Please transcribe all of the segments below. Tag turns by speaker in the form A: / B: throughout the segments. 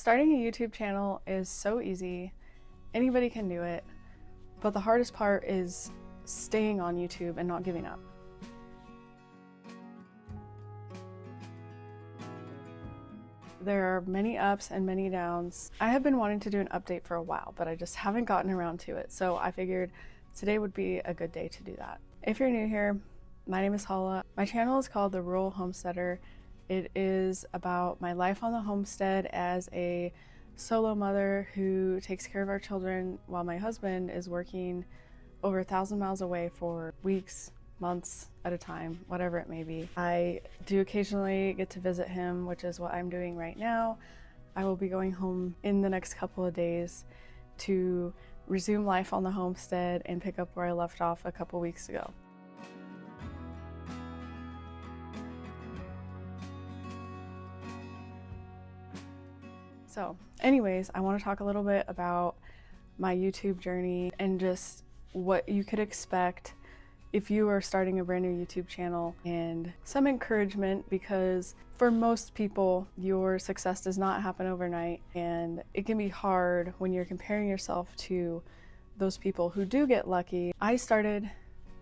A: Starting a YouTube channel is so easy. Anybody can do it. But the hardest part is staying on YouTube and not giving up. There are many ups and many downs. I have been wanting to do an update for a while, but I just haven't gotten around to it. So I figured today would be a good day to do that. If you're new here, my name is Hala. My channel is called The Rural Homesteader. It is about my life on the homestead as a solo mother who takes care of our children while my husband is working over 1,000 miles away for weeks, months at a time, whatever it may be. I do occasionally get to visit him, which is what I'm doing right now. I will be going home in the next couple of days to resume life on the homestead and pick up where I left off a couple weeks ago. So anyways, I want to talk a little bit about my YouTube journey and just what you could expect if you are starting a brand new YouTube channel, and some encouragement, because for most people your success does not happen overnight, and it can be hard when you're comparing yourself to those people who do get lucky. I started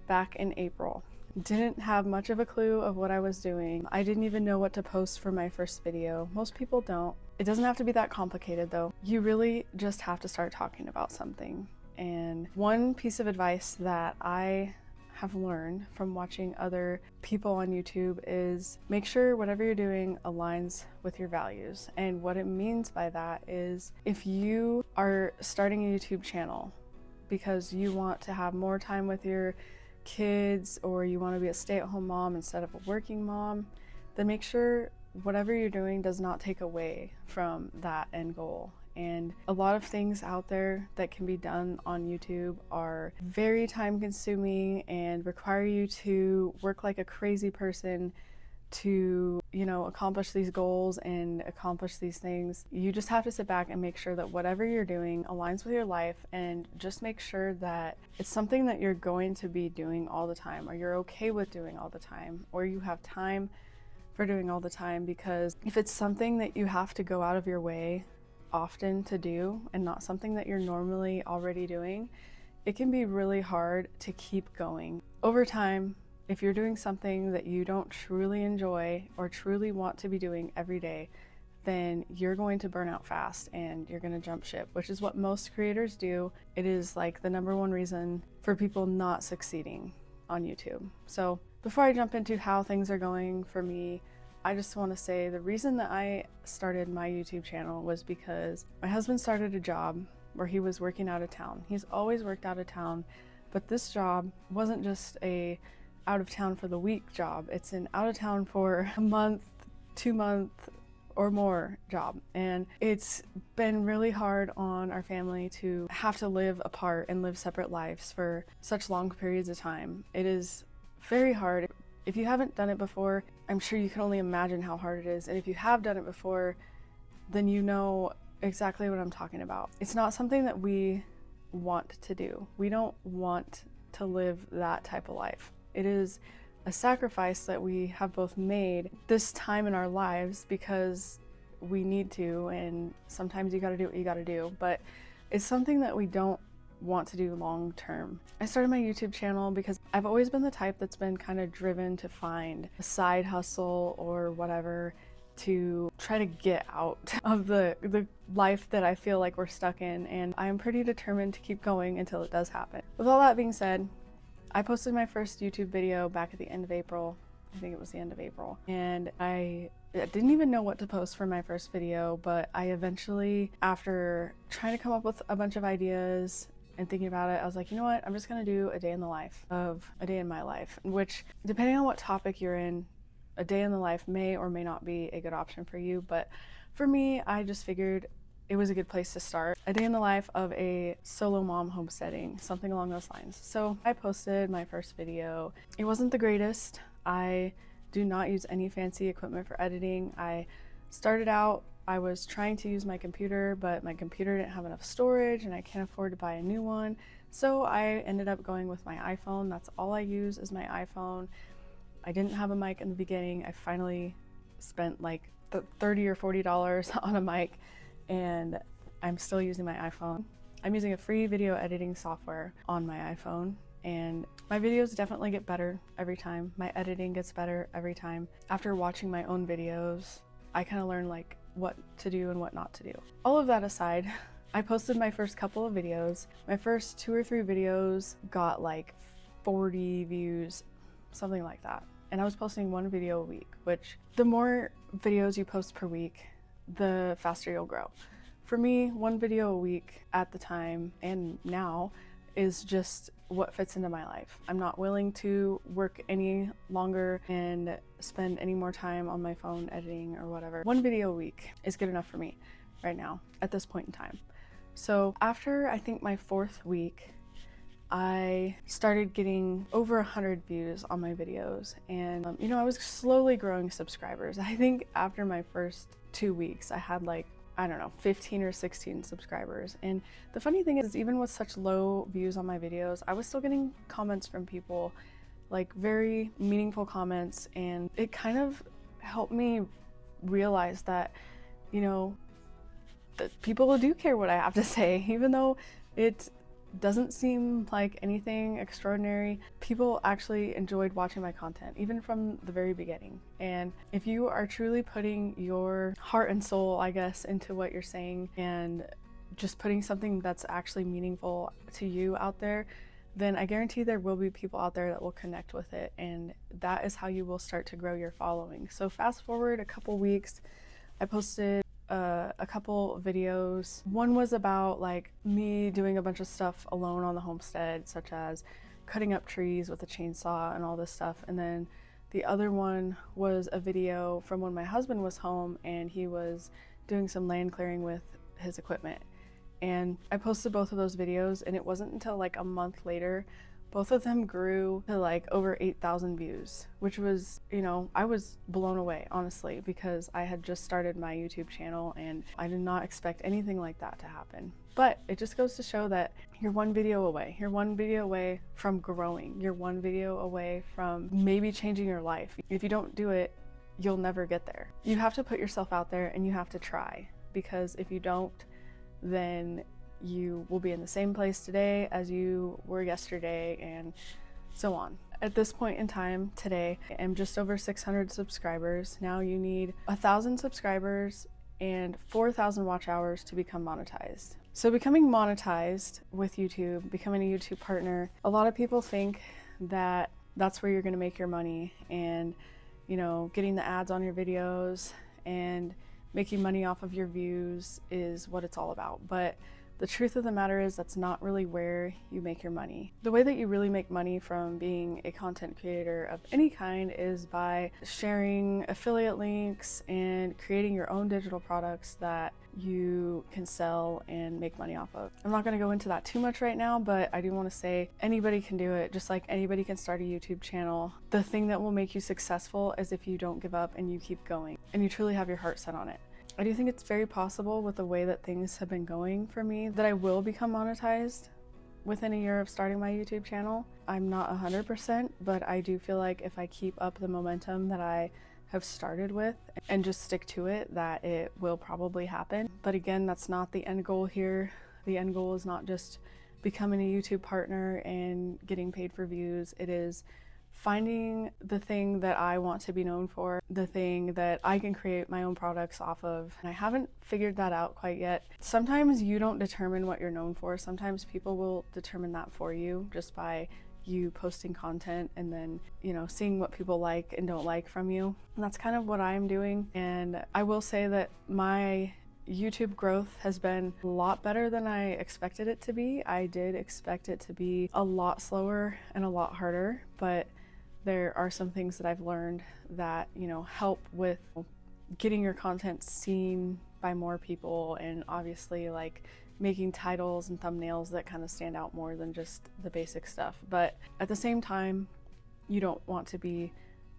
A: back in April. Didn't have much of a clue of what I was doing. I didn't even know what to post for my first video. Most people don't. It doesn't have to be that complicated though. You really just have to start talking about something. And one piece of advice that I have learned from watching other people on YouTube is make sure whatever you're doing aligns with your values. And what it means by that is if you are starting a YouTube channel because you want to have more time with your kids, or you want to be a stay-at-home mom instead of a working mom, then make sure whatever you're doing does not take away from that end goal. And a lot of things out there that can be done on YouTube are very time consuming and require you to work like a crazy person to, accomplish these goals and accomplish these things. You just have to sit back and make sure that whatever you're doing aligns with your life, and just make sure that it's something that you're going to be doing all the time, or you're okay with doing all the time, or you have time for doing all the time. Because if it's something that you have to go out of your way often to do and not something that you're normally already doing, it can be really hard to keep going. Over time, if you're doing something that you don't truly enjoy or truly want to be doing every day, then you're going to burn out fast and you're going to jump ship, which is what most creators do. It is like the #1 reason for people not succeeding on YouTube. So before I jump into how things are going for me, I just want to say the reason that I started my YouTube channel was because my husband started a job where he was working out of town. He's always worked out of town, but this job wasn't just a out of town for the week job. It's an out of town for a month, 2 month or more job. And it's been really hard on our family to have to live apart and live separate lives for such long periods of time. It is very hard. If you haven't done it before, I'm sure you can only imagine how hard it is. And if you have done it before, then you know exactly what I'm talking about. It's not something that we want to do. We don't want to live that type of life. It is a sacrifice that we have both made this time in our lives because we need to, and sometimes you gotta do what you gotta do, but it's something that we don't want to do long term. I started my YouTube channel because I've always been the type that's been kind of driven to find a side hustle or whatever to try to get out of the life that I feel like we're stuck in, and I'm pretty determined to keep going until it does happen. With all that being said, I posted my first YouTube video back at the end of April. I think it was the end of April. And I didn't even know what to post for my first video, but I eventually, after trying to come up with a bunch of ideas and thinking about it, I was like, you know what? I'm just gonna do a day in the life of a day in my life, which, depending on what topic you're in, a day in the life may or may not be a good option for you. But for me, I just figured it was a good place to start. A day in the life of a solo mom homesteading, something along those lines. So I posted my first video. It wasn't the greatest. I do not use any fancy equipment for editing. I started out, I was trying to use my computer, but my computer didn't have enough storage and I can't afford to buy a new one. So I ended up going with my iPhone. That's all I use is my iPhone. I didn't have a mic in the beginning. I finally spent like $30 or $40 on a mic and I'm still using my iPhone. I'm using a free video editing software on my iPhone, and my videos definitely get better every time. My editing gets better every time. After watching my own videos, I kind of learn like what to do and what not to do. All of that aside, I posted my first couple of videos. My first 2 or 3 videos got like 40 views, something like that. And I was posting 1 video a week, which the more videos you post per week, the faster you'll grow. For me, 1 video a week at the time and now is just what fits into my life. I'm not willing to work any longer and spend any more time on my phone editing or whatever. 1 video a week is good enough for me right now at this point in time. So after I think my 4th week, I started getting over 100 views on my videos, and you know, I was slowly growing subscribers. I think after my first 2 weeks, I had like, I don't know, 15 or 16 subscribers. And the funny thing is, even with such low views on my videos, I was still getting comments from people, like very meaningful comments, and it kind of helped me realize that, you know, that people do care what I have to say, even though it doesn't seem like anything extraordinary. People actually enjoyed watching my content, even from the very beginning. And if you are truly putting your heart and soul, I guess, into what you're saying and just putting something that's actually meaningful to you out there, then I guarantee there will be people out there that will connect with it. And that is how you will start to grow your following. So fast forward a couple weeks, I posted a couple videos. One was about like me doing a bunch of stuff alone on the homestead, such as cutting up trees with a chainsaw and all this stuff. And then the other one was a video from when my husband was home and he was doing some land clearing with his equipment. And I posted both of those videos, and it wasn't until like a month later both of them grew to like over 8,000 views, which was, you know, I was blown away, honestly, because I had just started my YouTube channel and I did not expect anything like that to happen. But it just goes to show that you're 1 video away. You're 1 video away from growing. You're 1 video away from maybe changing your life. If you don't do it, you'll never get there. You have to put yourself out there and you have to try, because if you don't, then you will be in the same place today as you were yesterday, and so on. At this point in time today, I'm just over 600 subscribers. Now you need 1,000 subscribers and 4,000 watch hours to become monetized. So becoming monetized with YouTube, becoming a YouTube partner, a lot of people think that that's where you're going to make your money, and you know, getting the ads on your videos and making money off of your views is what it's all about. But the truth of the matter is that's not really where you make your money. The way that you really make money from being a content creator of any kind is by sharing affiliate links and creating your own digital products that you can sell and make money off of. I'm not going to go into that too much right now, but I do want to say anybody can do it, just like anybody can start a YouTube channel. The thing that will make you successful is if you don't give up and you keep going and you truly have your heart set on it. I do think it's very possible, with the way that things have been going for me, that I will become monetized within a year of starting my YouTube channel. I'm not 100%, but I do feel like if I keep up the momentum that I have started with and just stick to it, that it will probably happen. But again, that's not the end goal here. The end goal is not just becoming a YouTube partner and getting paid for views. It is finding the thing that I want to be known for, the thing that I can create my own products off of. And I haven't figured that out quite yet. Sometimes you don't determine what you're known for. Sometimes people will determine that for you just by you posting content and then, you know, seeing what people like and don't like from you. And that's kind of what I'm doing. And I will say that my YouTube growth has been a lot better than I expected it to be. I did expect it to be a lot slower and a lot harder, but there are some things that I've learned that, you know, help with getting your content seen by more people, and obviously like making titles and thumbnails that kind of stand out more than just the basic stuff. But at the same time, you don't want to be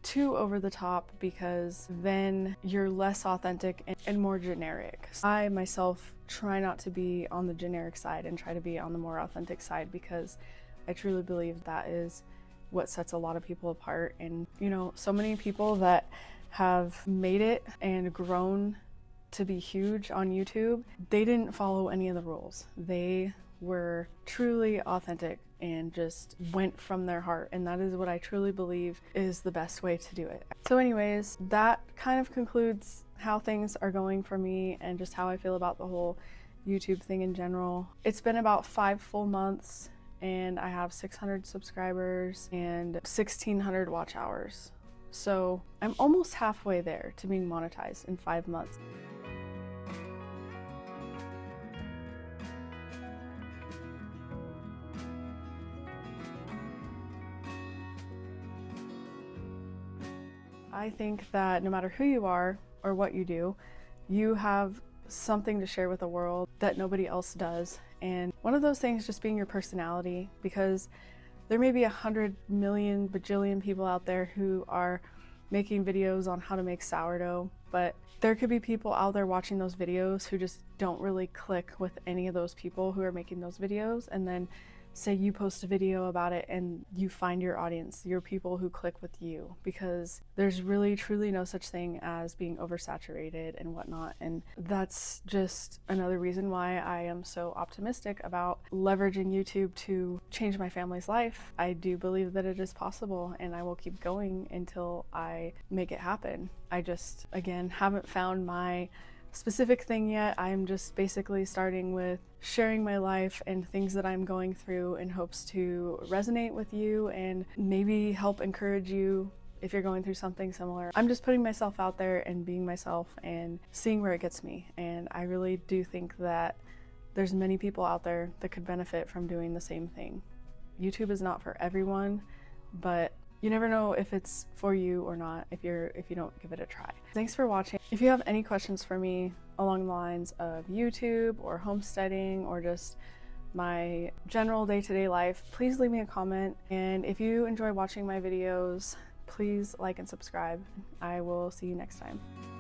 A: too over the top, because then you're less authentic and more generic. I myself try not to be on the generic side and try to be on the more authentic side, because I truly believe that is what sets a lot of people apart. And you know, so many people that have made it and grown to be huge on YouTube, they didn't follow any of the rules. They were truly authentic and just went from their heart, and that is what I truly believe is the best way to do it. So anyways, that kind of concludes how things are going for me and just how I feel about the whole YouTube thing in general. It's been about 5 full months and I have 600 subscribers and 1,600 watch hours. So I'm almost halfway there to being monetized in 5 months. I think that no matter who you are or what you do, you have something to share with the world that nobody else does. And one of those things just being your personality, because there may be 100 million bajillion people out there who are making videos on how to make sourdough, but there could be people out there watching those videos who just don't really click with any of those people who are making those videos, and then say you post a video about it and you find your audience, your people who click with you, because there's really truly no such thing as being oversaturated and whatnot. And that's just another reason why I am so optimistic about leveraging YouTube to change my family's life. I do believe that it is possible, and I will keep going until I make it happen. I just, again, haven't found my specific thing yet. I'm just basically starting with sharing my life and things that I'm going through in hopes to resonate with you and maybe help encourage you if you're going through something similar. I'm just putting myself out there and being myself and seeing where it gets me. And I really do think that there's many people out there that could benefit from doing the same thing. YouTube is not for everyone, but you never know if it's for you or not if you don't give it a try. Thanks for watching. If you have any questions for me along the lines of YouTube or homesteading or just my general day-to-day life, please leave me a comment. And if you enjoy watching my videos, please like and subscribe. I will see you next time.